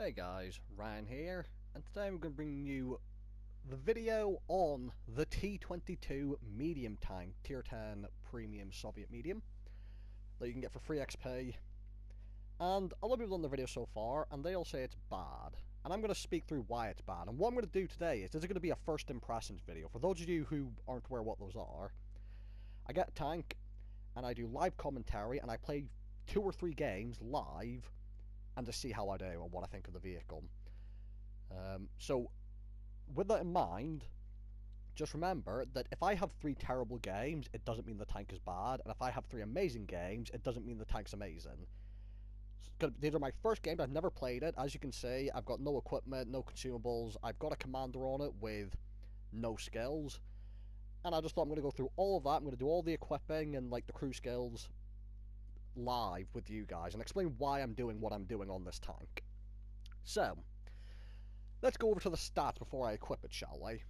Hey guys, Ryan here, and today I'm going to bring you the video on the T22 medium tank, tier 10 premium Soviet medium, that you can get for free XP. And a lot of people done the video so far, and they all say it's bad. And I'm going to speak through why it's bad. And what I'm going to do today is, this is going to be a first impressions video. For those of you who aren't aware what those are, I get a tank, and I do live commentary, and I play 2 or 3 games live, and to see how I do and what I think of the vehicle. So, with that in mind, just remember that if I have 3 terrible games, it doesn't mean the tank is bad, and if I have 3 amazing games, it doesn't mean the tank's amazing. These are my first games, I've never played it. As you can see, I've got no equipment, no consumables, I've got a commander on it with no skills, and I just thought I'm going to go through all of that. I'm going to do all the equipping and like the crew skills live with you guys and explain why I'm doing what I'm doing on this tank. So, let's go over to the stats before I equip it, shall we?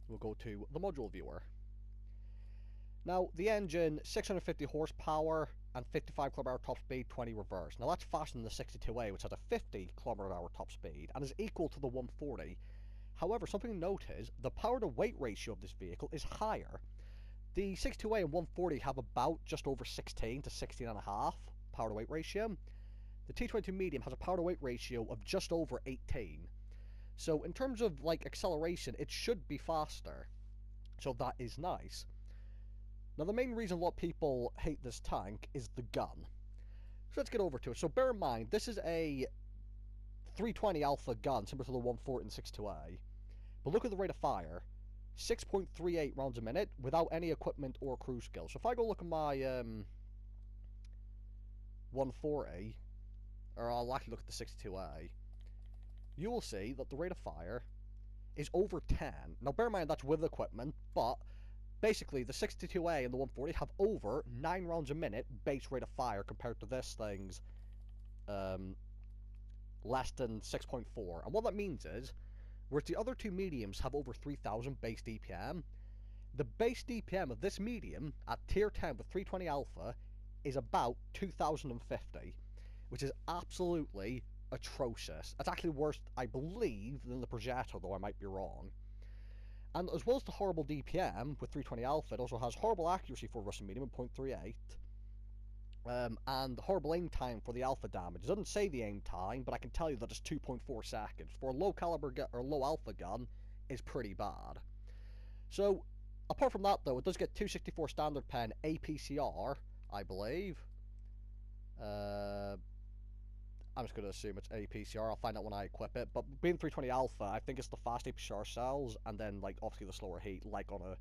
We'll go to the module viewer. Now, the engine, 650 horsepower and 55 km/h top speed, 20 reverse. Now, that's faster than the 62A, which has a 50 km/h top speed and is equal to the 140. However, something to note is the power to weight ratio of this vehicle is higher. The 62A and 140 have about just over 16 to 16.5 power to weight ratio. The T22 medium has a power to weight ratio of just over 18. So in terms of like acceleration, it should be faster. So that is nice. Now the main reason a lot of people hate this tank is the gun. So let's get over to it. So bear in mind, this is a 320 alpha gun, similar to the 140 and 62A. But look at the rate of fire. 6.38 rounds a minute without any equipment or crew skill. So if I go look at my 140, or I'll actually look at the 62A, you will see that the rate of fire is over 10. Now bear in mind that's with equipment, but basically the 62A and the 140 have over 9 rounds a minute base rate of fire compared to this thing's less than 6.4. And what that means is, whereas the other 2 mediums have over 3,000 base DPM, the base DPM of this medium at tier 10 with 320 alpha is about 2,050, which is absolutely atrocious. It's actually worse, I believe, than the Progetto, though I might be wrong. And as well as the horrible DPM with 320 alpha, it also has horrible accuracy for Russian medium at 0.38. And horrible aim time for the alpha damage. It doesn't say the aim time, but I can tell you that it's 2.4 seconds. For a low caliber or low alpha gun, is pretty bad. So, apart from that though, it does get 264 standard pen APCR, I believe. I'm just going to assume it's APCR, I'll find out when I equip it. But being 320 alpha, I think it's the fast APCR cells, and then like obviously the slower heat, like on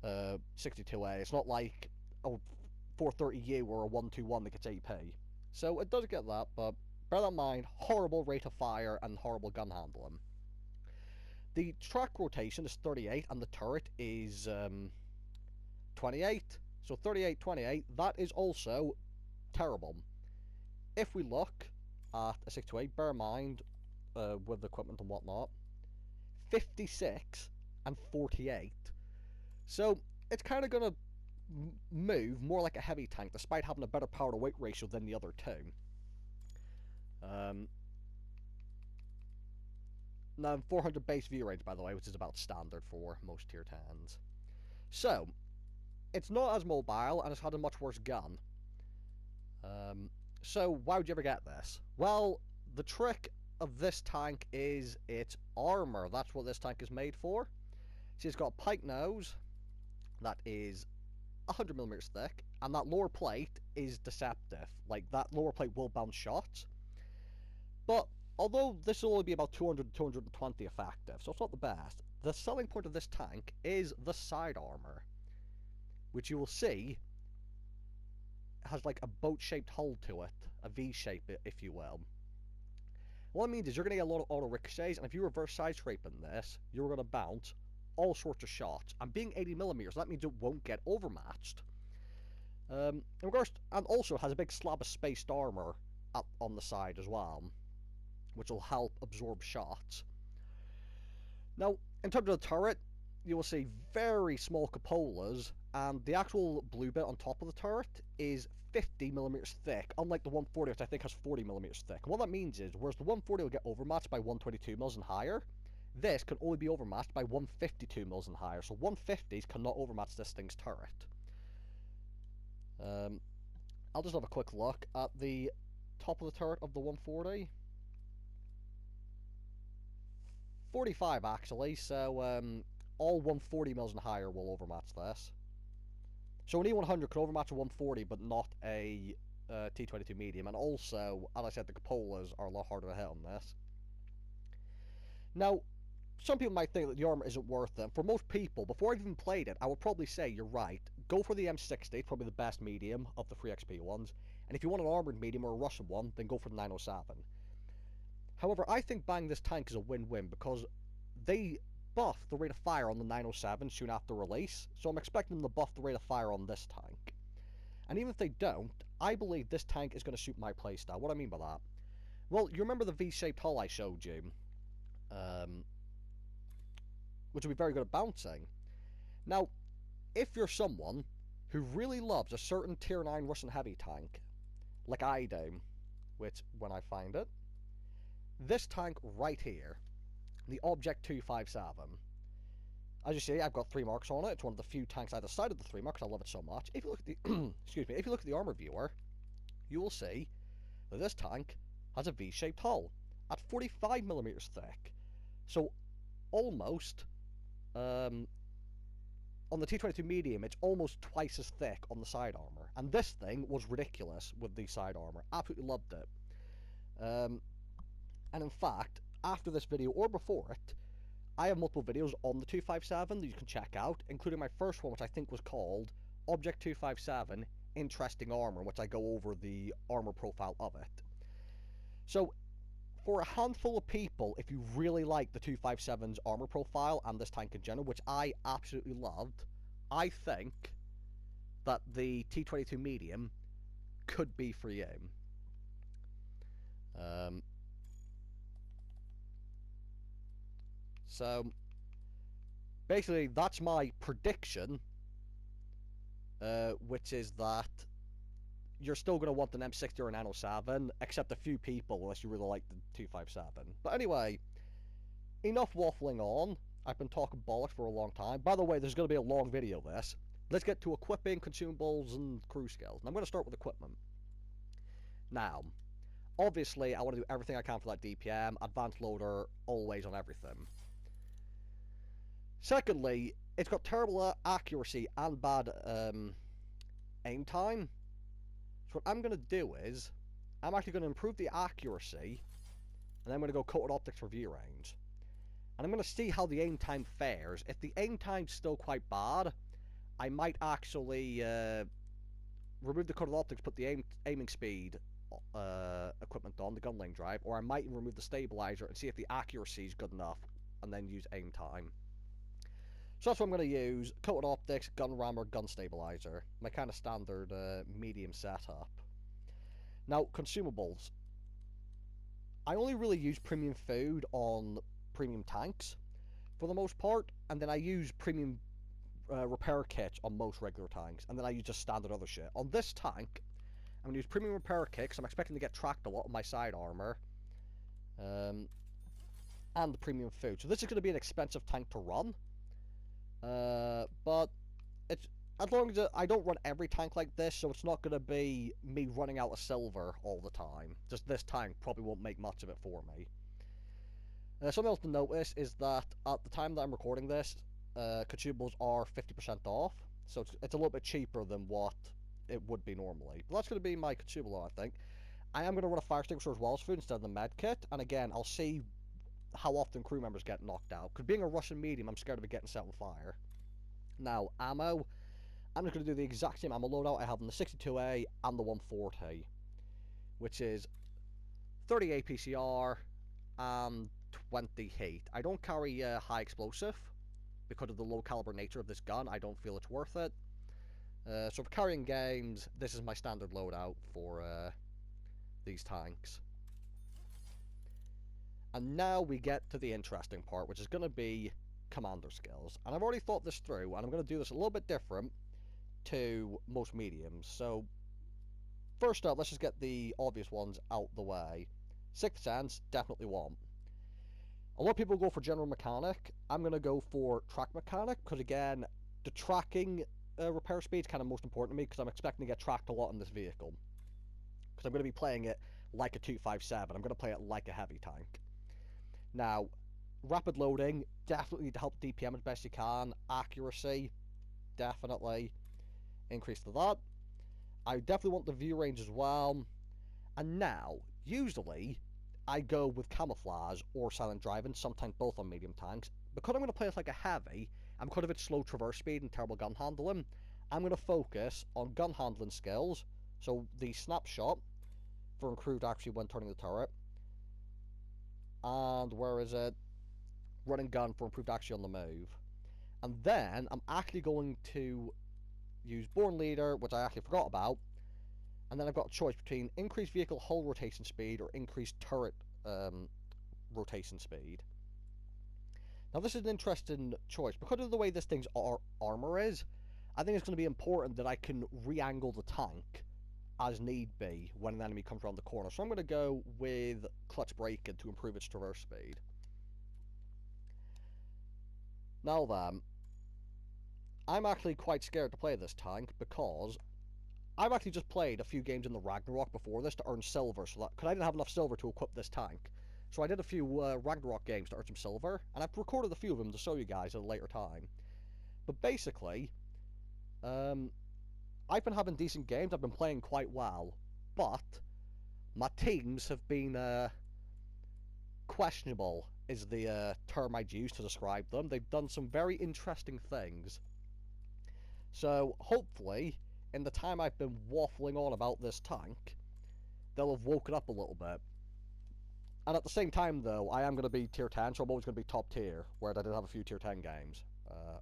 a 62A. It's not like a 430U or a 121 that gets AP. So it does get that, but bear that in mind, horrible rate of fire and horrible gun handling. The track rotation is 38 and the turret is 28. So 38, 28, that is also terrible. If we look at a 628, bear in mind, with the equipment and whatnot, 56 and 48. So it's kind of going to move more like a heavy tank, despite having a better power to weight ratio than the other 2. Now 400 base view range, by the way, which is about standard for most tier 10s. So it's not as mobile and it's had a much worse gun. So why would you ever get this? Well, the trick of this tank is its armor. That's what this tank is made for. See, it's got a pike nose that is 100mm thick, and that lower plate is deceptive. Like, that lower plate will bounce shots. But although this will only be about 200 to 220 effective, so it's not the best, the selling point of this tank is the side armor, which you will see has like a boat-shaped hull to it, a V-shape, if you will. What it means is you're going to get a lot of auto ricochets, and if you reverse side scraping this, you're going to bounce all sorts of shots. And being 80mm, that means it won't get overmatched. And also has a big slab of spaced armor on the side as well, which will help absorb shots. Now, in terms of the turret, you will see very small cupolas and the actual blue bit on top of the turret is 50mm thick, unlike the 140, which I think has 40mm thick. And what that means is, whereas the 140 will get overmatched by 122mm and higher, this can only be overmatched by 152mm and higher, so 150s cannot overmatch this thing's turret. I'll just have a quick look at the top of the turret of the 140. 45 actually, so all 140mm and higher will overmatch this. So an E100 could overmatch a 140, but not a T22 medium, and also, as I said, the cupolas are a lot harder to hit on this. Now, some people might think that the armor isn't worth it. For most people, before I've even played it, I would probably say you're right. Go for the M60, it's probably the best medium of the free XP ones. And if you want an armored medium or a Russian one, then go for the 907. However, I think buying this tank is a win-win because they buff the rate of fire on the 907 soon after release, so I'm expecting them to buff the rate of fire on this tank. And even if they don't, I believe this tank is going to suit my playstyle. What do I mean by that? Well, you remember the V-shaped hull I showed you? Which would be very good at bouncing. Now, if you're someone who really loves a certain tier 9 Russian heavy tank, like I do, which, when I find it, this tank right here, the Object 257. As you see, I've got 3 marks on it. It's one of the few tanks I decided the 3 marks. I love it so much. If you look at the excuse me, if you look at the armor viewer, you will see that this tank has a V-shaped hull at 45mm thick. So almost on the T22 medium, it's almost twice as thick on the side armor. And this thing was ridiculous with the side armor. Absolutely loved it. And in fact, after this video or before it, I have multiple videos on the 257 that you can check out, including my first one, which I think was called Object 257 Interesting Armor, which I go over the armor profile of it. So, for a handful of people, if you really like the 257's armor profile and this tank in general, which I absolutely loved, I think that the T22 medium could be for you. So, basically, that's my prediction, which is that you're still going to want an M60 or an 907, except a few people, unless you really like the 257. But anyway, enough waffling on. I've been talking bollocks for a long time. By the way, there's going to be a long video of this. Let's get to equipping, consumables, and crew skills. And I'm going to start with equipment. Now, obviously, I want to do everything I can for that DPM, advanced loader, always on everything. Secondly, it's got terrible accuracy and bad aim time. So what I'm going to do is, I'm actually going to improve the accuracy, and I'm going to go coated optics for view range. And I'm going to see how the aim time fares. If the aim time's still quite bad, I might actually remove the coated optics, put the aiming speed equipment on, the gun lane drive, or I might even remove the stabilizer and see if the accuracy is good enough, and then use aim time. So that's what I'm going to use, coated optics, gun rammer, gun stabilizer. My kind of standard medium setup. Now, consumables. I only really use premium food on premium tanks, for the most part, and then I use premium repair kits on most regular tanks, and then I use just standard other shit. On this tank, I'm going to use premium repair kit, because I'm expecting to get tracked a lot on my side armor, and the premium food. So this is going to be an expensive tank to run. But it's, as long as I don't run every tank like this, so it's not going to be me running out of silver all the time. Just this tank probably won't make much of it for me. Something else to notice is that at the time that I'm recording this, consumables are 50% off, so it's a little bit cheaper than what it would be normally. But that's going to be my consumable, I think. I am going to run a fire extinguisher as well as food instead of the med kit, and again, I'll see how often crew members get knocked out. Because being a Russian medium, I'm scared of it getting set on fire. Now, ammo. I'm just going to do the exact same ammo loadout I have on the 62A and the 140. Which is 30 APCR and 20 heat. I don't carry high explosive. Because of the low caliber nature of this gun, I don't feel it's worth it. So for carrying games, this is my standard loadout for these tanks. And now we get to the interesting part, which is going to be commander skills. And I've already thought this through, and I'm going to do this a little bit different, to most mediums. So first up, let's just get the obvious ones out the way. Sixth Sense, definitely one. A lot of people go for general mechanic. I'm going to go for track mechanic, because again, the tracking repair speed is kind of most important to me, because I'm expecting to get tracked a lot in this vehicle. Because I'm going to be playing it like a 257. I'm going to play it like a heavy tank. Now, rapid loading, definitely to help DPM as best you can. Accuracy, definitely increase to that. I definitely want the view range as well. And now, usually, I go with camouflage or silent driving, sometimes both on medium tanks. Because I'm going to play this like a heavy, and because of its slow traverse speed and terrible gun handling, I'm going to focus on gun handling skills. So the snapshot for improved accuracy when turning the turret. And where is it? Running gun for improved accuracy on the move. And then I'm actually going to use Born Leader, which I actually forgot about. And then I've got a choice between increased vehicle hull rotation speed or increased turret rotation speed. Now this is an interesting choice. Because of the way this thing's armor is, I think it's going to be important that I can re-angle the tank as need be when an enemy comes around the corner. So I'm going to go with clutch braking to improve its traverse speed. Now then, I'm actually quite scared to play this tank because I've actually just played a few games in the Ragnarok before this to earn silver, so that because I didn't have enough silver to equip this tank. So I did a few Ragnarok games to earn some silver, and I've recorded a few of them to show you guys at a later time. But basically, I've been having decent games, I've been playing quite well, but my teams have been questionable is the term I'd use to describe them. They've done some very interesting things. So hopefully, in the time I've been waffling on about this tank, they'll have woken up a little bit. And at the same time though, I am going to be tier 10, so I'm always going to be top tier, where I did have a few tier 10 games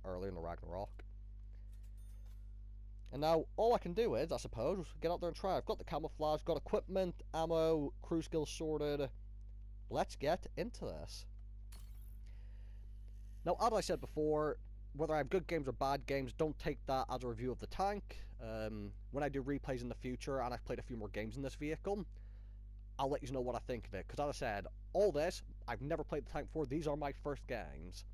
earlier in the Ragnarok. And now, all I can do is, I suppose, get out there and try. I've got the camouflage, got equipment, ammo, crew skills sorted. Let's get into this. Now, as I said before, whether I have good games or bad games, don't take that as a review of the tank. When I do replays in the future, and I've played a few more games in this vehicle, I'll let you know what I think of it. Because as I said, all this, I've never played the tank before. These are my first games.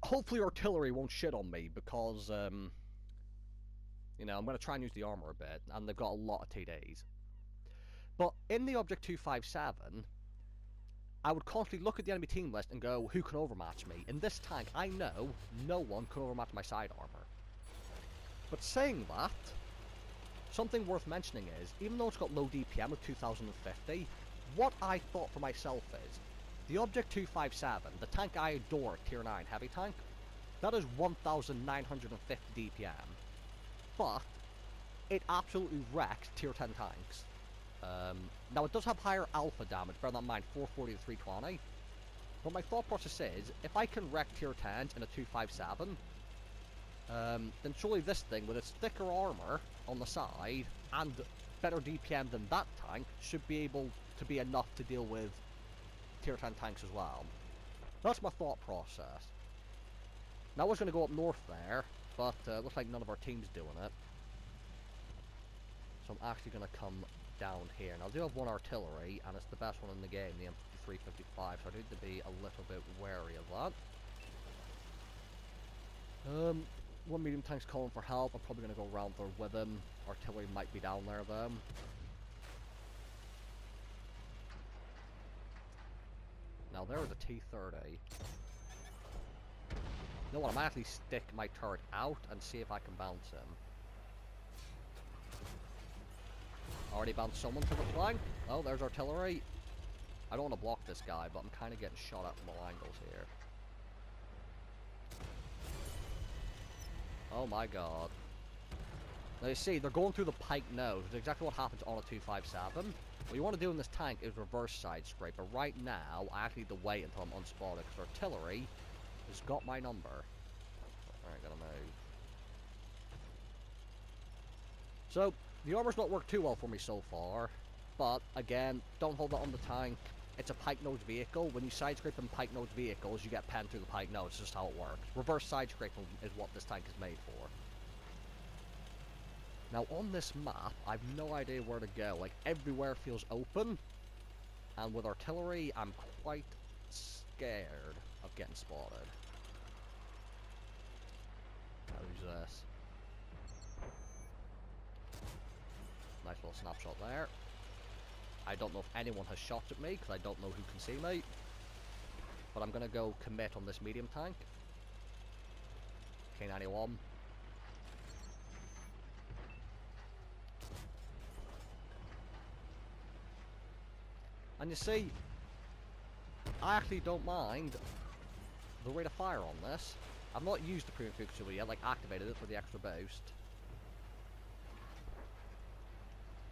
Hopefully artillery won't shit on me, because, you know, I'm going to try and use the armor a bit, and they've got a lot of TDs. But in the Object 257, I would constantly look at the enemy team list and go, who can overmatch me? In this tank, I know no one can overmatch my side armor. But saying that, something worth mentioning is, even though it's got low DPM of 2050, what I thought for myself is, the Object 257, the tank I adore, Tier 9 heavy tank, that is 1950 DPM. But it absolutely wrecks Tier 10 tanks. Now it does have higher alpha damage, bear that in mind, 440 to 320. But my thought process is, if I can wreck Tier 10s in a 257, then surely this thing, with its thicker armor on the side, and better DPM than that tank, should be able to be enough to deal with Tier 10 tanks as well. That's my thought process. Now I was going to go up north there, but looks like none of our team's doing it. So I'm actually going to come down here. Now I do have one artillery, and it's the best one in the game, the M5355, so I need to be a little bit wary of that. One medium tank's calling for help. I'm probably going to go around there with him. Artillery might be down there though. Now there's a T30. You know what, I might actually stick my turret out and see if I can bounce him. Already bounced someone to the flank. Oh, there's artillery. I don't want to block this guy, but I'm kind of getting shot at from all angles here. Oh my god. Now you see, they're going through the pike nose, which is exactly what happens on a 257. What you want to do in this tank is reverse side scrape, but right now, I actually need to wait until I'm unspotted, because artillery has got my number. Alright, gotta move. So, the armor's not worked too well for me so far, but again, don't hold that on the tank. it's a pike-nosed vehicle. When you side-scrape in pike-nosed vehicles, you get penned through the pike nose. It's just how it works. Reverse side-scraping is what this tank is made for. Now, on this map, I've no idea where to go. Like, everywhere feels open. And with artillery, I'm quite scared of getting spotted. Who's this? Nice little snapshot there. I don't know if anyone has shot at me, because I don't know who can see me. But I'm going to go commit on this medium tank. K91. And you see, I actually don't mind the rate of fire on this. I've not used the premium fixture yet, like activated it for the extra boost.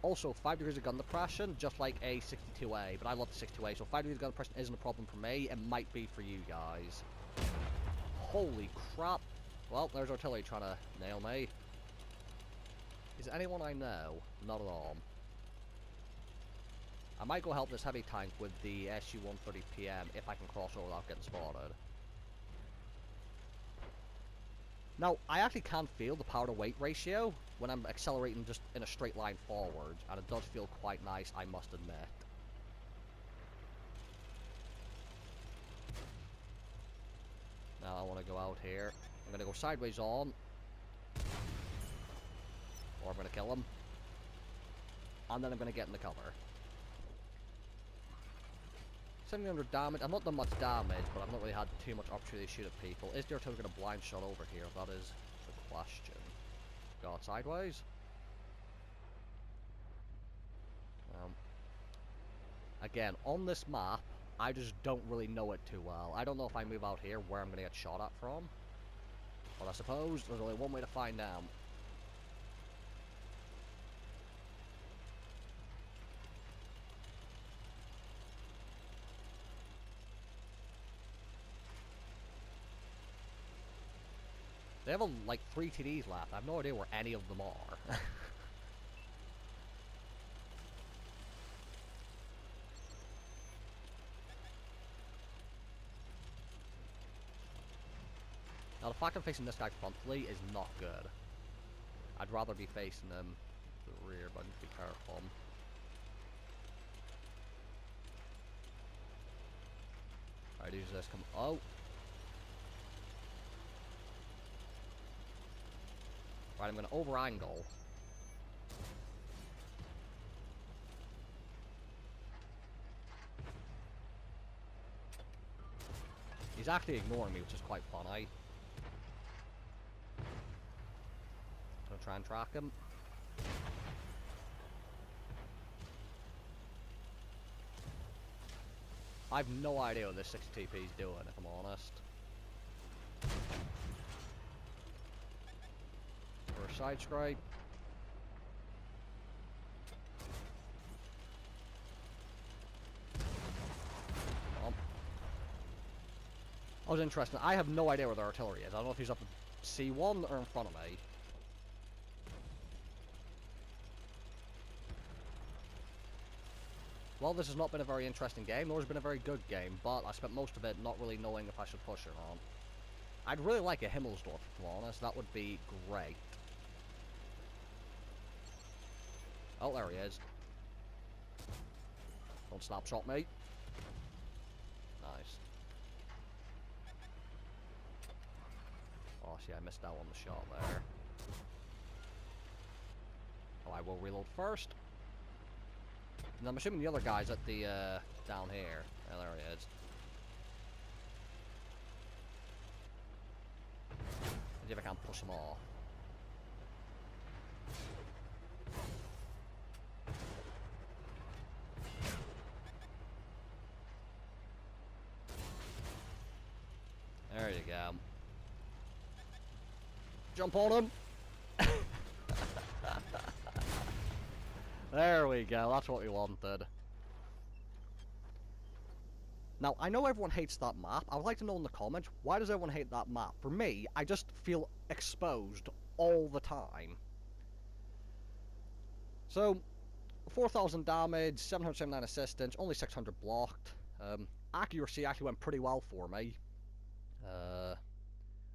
Also, 5 degrees of gun depression, just like a 62A, but I love the 62A, so 5 degrees of gun depression isn't a problem for me. It might be for you guys. Holy crap. Well, there's artillery trying to nail me. Is there anyone I know? Not at all. I might go help this heavy tank with the SU-130 PM if I can cross over without getting spotted. Now, I actually can feel the power to weight ratio when I'm accelerating just in a straight line forward, and it does feel quite nice, I must admit. Now I want to go out here. I'm going to go sideways on, or I'm going to kill him, and then I'm going to get in the cover. 700 damage. I've not done much damage, but I've not really had too much opportunity to shoot at people. Is the artillery going to blind shot over here? That is the question. Go out sideways. Again, on this map, I just don't really know it too well. I don't know if I move out here where I'm going to get shot at from. But I suppose there's only one way to find out. They have like 3 TDs left. I have no idea where any of them are. Now the fact I'm facing this guy frontally is not good. I'd rather be facing him the rear, but I need to be careful. Alright, use this. Come. Oh. Right, I'm going to over-angle. He's actually ignoring me, which is quite funny. Gonna try and track him. I have no idea what this 60TP is doing, if I'm honest. For a side scrape. That was interesting. I have no idea where the artillery is. I don't know if he's up at C1 or in front of me. Well, this has not been a very interesting game, nor has it been a very good game, but I spent most of it not really knowing if I should push or not. I'd really like a Himmelsdorf, to be honest. That would be great. Oh, there he is. Don't snapshot me. Nice. Oh, see, I missed out on the shot there. Oh, I will reload first. And I'm assuming the other guy's at the, down here. Oh, there he is. Let's see if I can push him off. There you go. Jump on him! There we go, that's what we wanted. Now, I know everyone hates that map. I would like to know in the comments, why does everyone hate that map? For me, I just feel exposed all the time. So, 4,000 damage, 779 assistance, only 600 blocked. Accuracy actually went pretty well for me.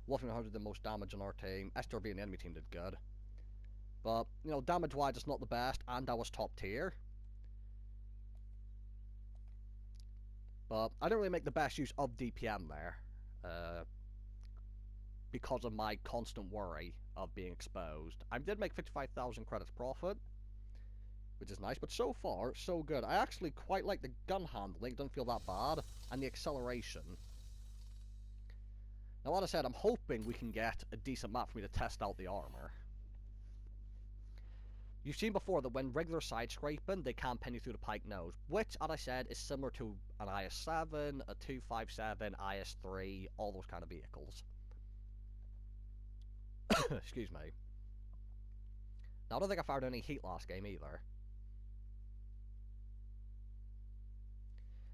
1100 did the most damage on our team. SRB and the enemy team did good. But, you know, damage-wise it's not the best, and I was top tier. But I didn't really make the best use of DPM there. Because of my constant worry of being exposed. I did make 55,000 credits profit, which is nice, but so far, so good. I actually quite like the gun handling, it doesn't feel that bad, and the acceleration. Now, like I said, I'm hoping we can get a decent map for me to test out the armor. You've seen before that when regular side scraping, they can't pen you through the pike nose, which, as I said, is similar to an IS-7, a 257, IS-3, all those kind of vehicles. Excuse me. Now, I don't think I fired any heat last game either.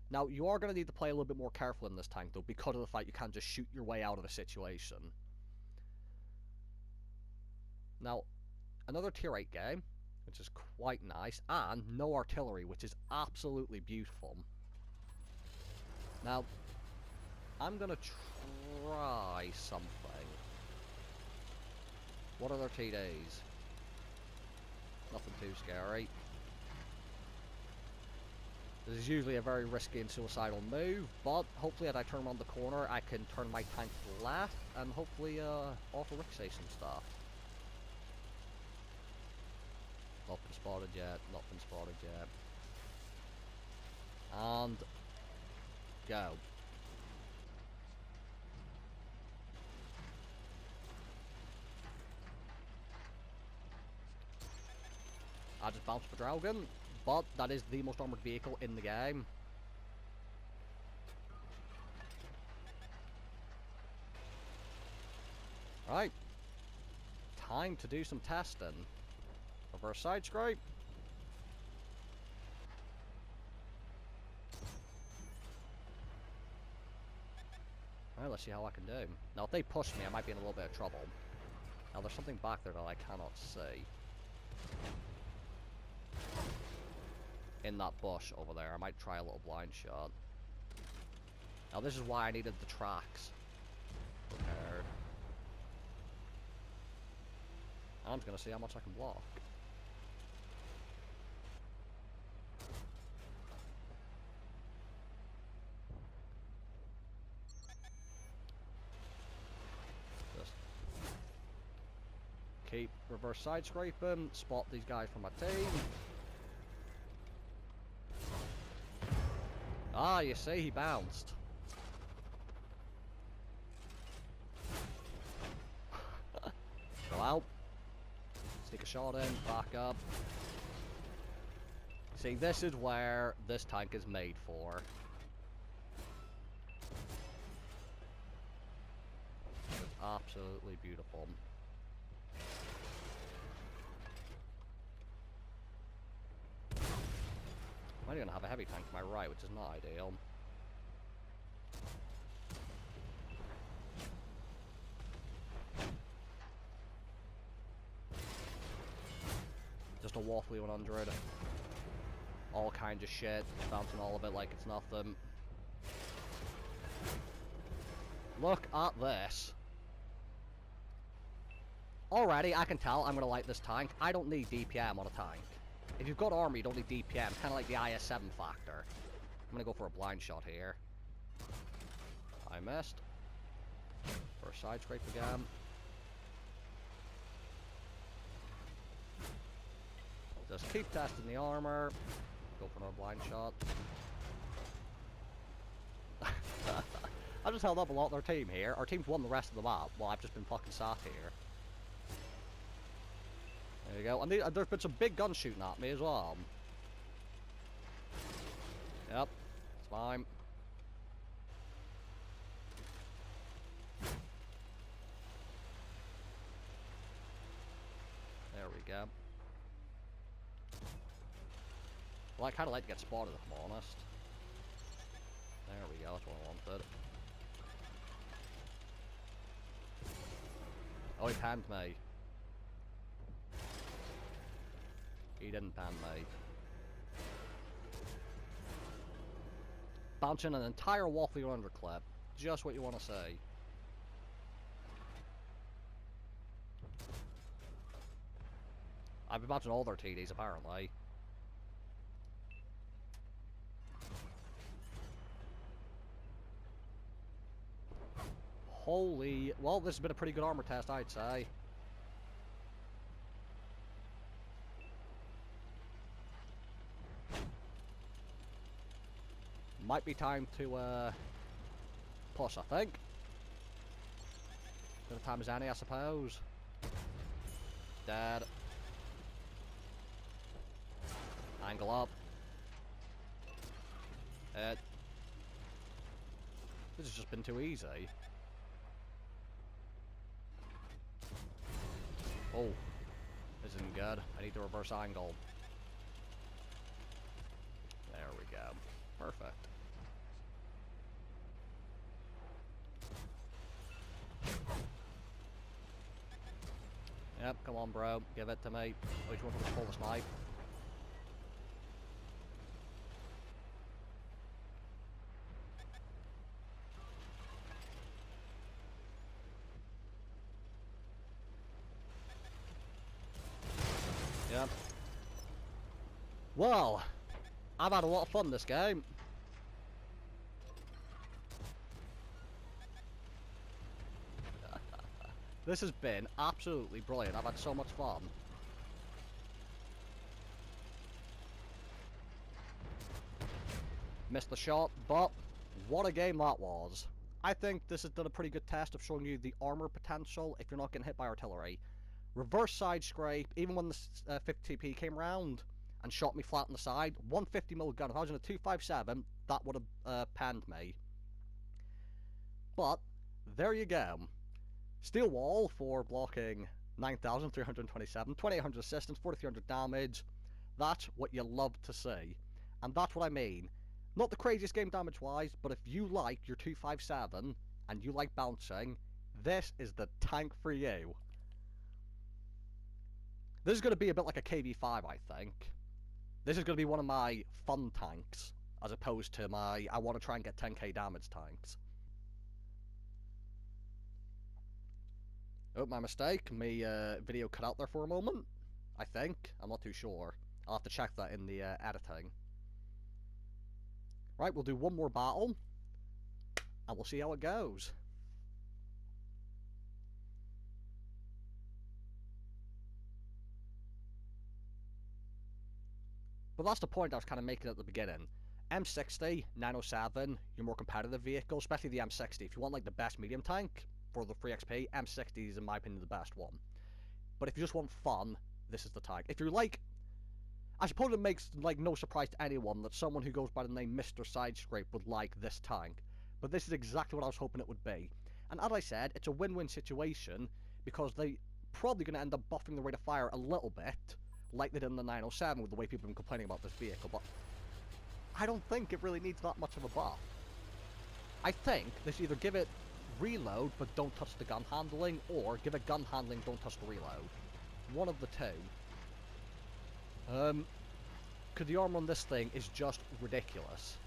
Now, you are going to need to play a little bit more careful in this tank, though, because of the fact you can't just shoot your way out of a situation. Now, another tier 8 game, which is quite nice, and no artillery, which is absolutely beautiful. Now, I'm going to try something. What are their TDs? Nothing too scary. This is usually a very risky and suicidal move, but hopefully as I turn around the corner, I can turn my tank left and hopefully offer Ricochet some stuff. Not been spotted yet, not been spotted yet. And go. I just bounced the Dragon, but that is the most armored vehicle in the game. Right. Time to do some testing. Reverse side scrape. Alright, let's see how I can do. Now, if they push me, I might be in a little bit of trouble. Now, there's something back there that I cannot see. In that bush over there. I might try a little blind shot. Now, this is why I needed the tracks prepared. I'm just going to see how much I can block. Just keep reverse side scraping, spot these guys from my team. Ah, you see, he bounced. Go out. Sneak a shot in, back up. See, this is where this tank is made for. It's absolutely beautiful. I'm going to have a heavy tank to my right, which is not ideal. Just a waffly 100. All kinds of shit, bouncing all of it like it's nothing. Look at this. Already, I can tell I'm going to like this tank. I don't need DPM on a tank. If you've got armor, you don't need DPM. Kind of like the IS-7 factor. I'm going to go for a blind shot here. I missed. First side scrape again. Just keep testing the armor. Go for another blind shot. I just held up a lot of their team here. Our team's won the rest of the map while I've just been fucking sat here. There you go. And there's been some big guns shooting at me as well. Yep. It's fine. There we go. Well, I kind of like to get spotted, if I'm honest. There we go, that's what I wanted. Oh, he panned me. He didn't pan me. bouncing an entire wall for your underclip. Just what you want to see. I've been bouncing all their TDs, apparently. Holy... Well, this has been a pretty good armor test, I'd say. Might be time to, push, I think. Good time as any, I suppose. Dead. Angle up. This has just been too easy. Oh. This isn't good. I need the reverse angle. There we go. Perfect. Yep, come on, bro. Give it to me. Which one can pull the snipe? Yep. Well, I've had a lot of fun this game. This has been absolutely brilliant. I've had so much fun. Missed the shot, but what a game that was. I think this has done a pretty good test of showing you the armor potential if you're not getting hit by artillery. Reverse side scrape, even when the 50p came around and shot me flat on the side, 150mm gun. If I was in a 257, that would have panned me. But, there you go. Steel wall for blocking 9,327, 2,800 assistance, 4,300 damage. That's what you love to see. And that's what I mean. Not the craziest game damage-wise, but if you like your 257 and you like bouncing, this is the tank for you. This is going to be a bit like a KV-5, I think. This is going to be one of my fun tanks, as opposed to my I want to try and get 10k damage tanks. Oh, my mistake. My video cut out there for a moment, I think. I'm not too sure. I'll have to check that in the editing. Right, we'll do one more battle, and we'll see how it goes. But that's the point I was kind of making at the beginning. M60, 907, your more competitive vehicle, especially the M60. If you want like the best medium tank for the free XP, M60 is in my opinion the best one. But if you just want fun, this is the tank. If you're like, I suppose it makes like no surprise to anyone that someone who goes by the name Mr. Sidescrape would like this tank. But this is exactly what I was hoping it would be. And as I said, it's a win-win situation because they probably going to end up buffing the rate of fire a little bit, like they did in the 907 with the way people have been complaining about this vehicle, but I don't think it really needs that much of a buff. I think they should either give it reload but don't touch the gun handling, or give it gun handling, don't touch the reload. One of the two. Because the armor on this thing is just ridiculous.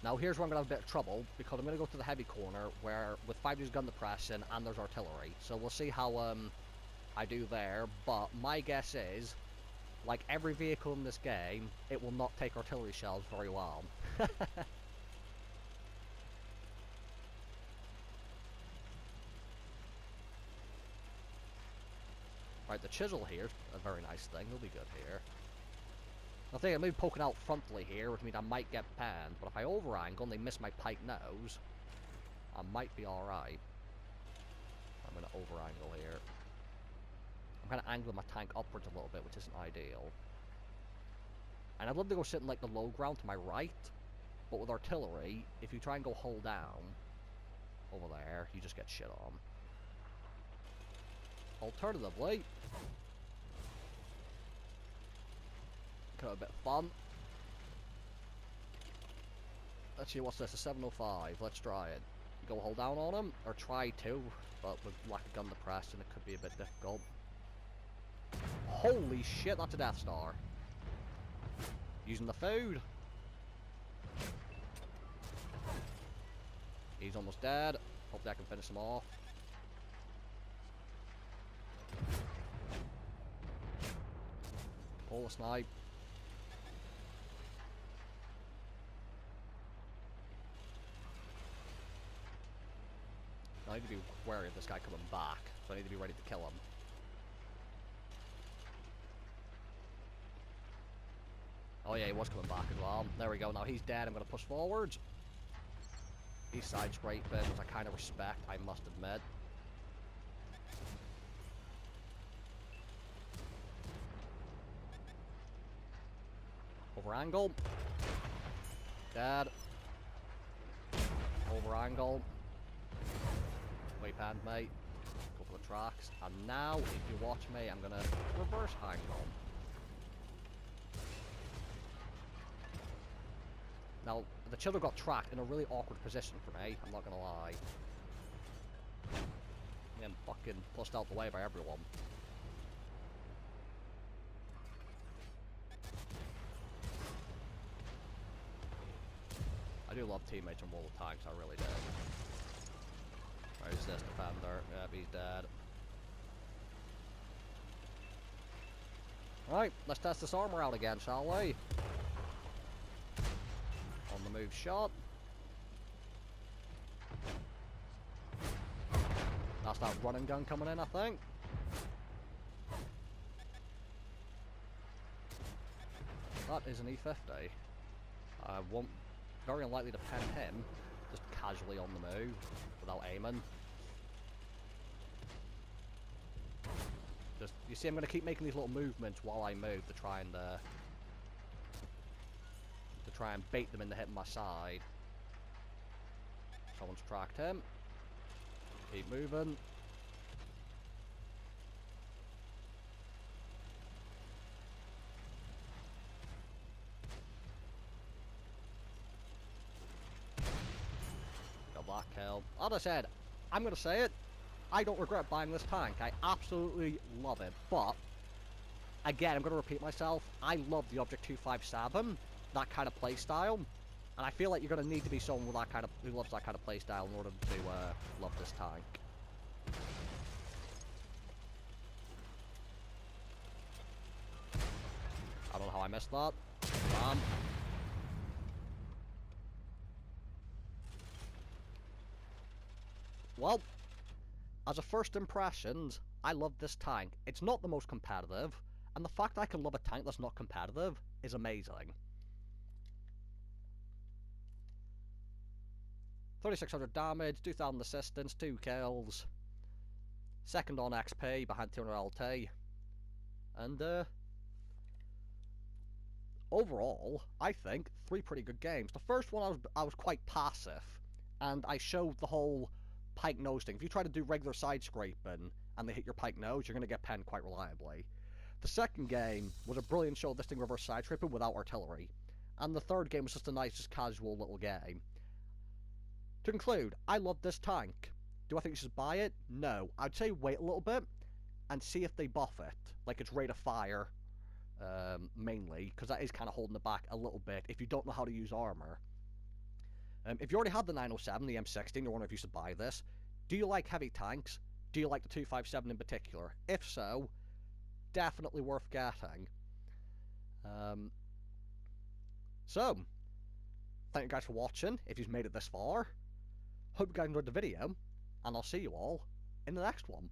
Now here's where I'm going to have a bit of trouble, because I'm going to go to the heavy corner, where with 5G's gun depression and there's artillery. So we'll see how I do there, but my guess is, like every vehicle in this game, it will not take artillery shells very well. Right, the chisel here is a very nice thing, it'll be good here. I think I'm maybe poking out frontally here, which means I might get panned, but if I over-angle and they miss my pike nose, I might be alright. I'm going to over-angle here. I'm kind of angling my tank upwards a little bit, which isn't ideal. And I'd love to go sit in like the low ground to my right, but with artillery, if you try and go hull down over there, you just get shit on. Alternatively, could have a bit of fun. Let's see, what's this? A 705. Let's try it. Go hold down on him, or try to, but with lack of gun depression, it could be a bit difficult. Holy shit, that's a Death Star. Using the food. He's almost dead. Hopefully I can finish him off. Pull the snipe. I need to be wary of this guy coming back, so I need to be ready to kill him. Oh yeah, he was coming back as well. There we go, now he's dead, I'm going to push forward. He's side-scraping, which I kind of respect, I must admit. Over angle. Dead. Over angle. Waypoint, mate. Couple of tracks. And now, if you watch me, I'm gonna reverse angle. Now, the children got tracked in a really awkward position for me, I'm not gonna lie. And fucking pushed out the way by everyone. I do love teammates on World of Tanks, I really do. Where's this defender? Yep, he's dead. Right, let's test this armor out again, shall we? On the move shot. That's that running gun coming in, I think. That is an E50. I won't... Very unlikely to pen him, just casually on the move, without aiming. Just, you see I'm going to keep making these little movements while I move to try and bait them into hitting my side. Someone's tracked him. Keep moving. Black kill. As I said, I'm going to say it, I don't regret buying this tank. I absolutely love it. But, again, I'm going to repeat myself, I love the Object 257, that kind of playstyle. And I feel like you're going to need to be someone with that kind of, who loves that kind of playstyle in order to love this tank. I don't know how I missed that. Well, as a first impressions, I love this tank. It's not the most competitive, and the fact I can love a tank that's not competitive is amazing. 3600 damage, 2000 assistance, 2 kills. Second on XP, behind 200 LT. And, overall, I think 3 pretty good games. The first one I was quite passive, and I showed the whole pike nose thing. If you try to do regular side scraping and they hit your pike nose, you're going to get penned quite reliably. The second game was a brilliant show of this thing reverse side scraping without artillery. And the third game was just a nice, just casual little game. To conclude, I love this tank. Do I think you should buy it? No. I'd say wait a little bit and see if they buff it. Like its rate of fire, mainly, because that is kind of holding it back a little bit if you don't know how to use armor. If you already have the 907, the M16, you're wondering if you should buy this. Do you like heavy tanks? Do you like the 257 in particular? If so, definitely worth getting. So, thank you guys for watching, if you've made it this far. Hope you guys enjoyed the video, and I'll see you all in the next one.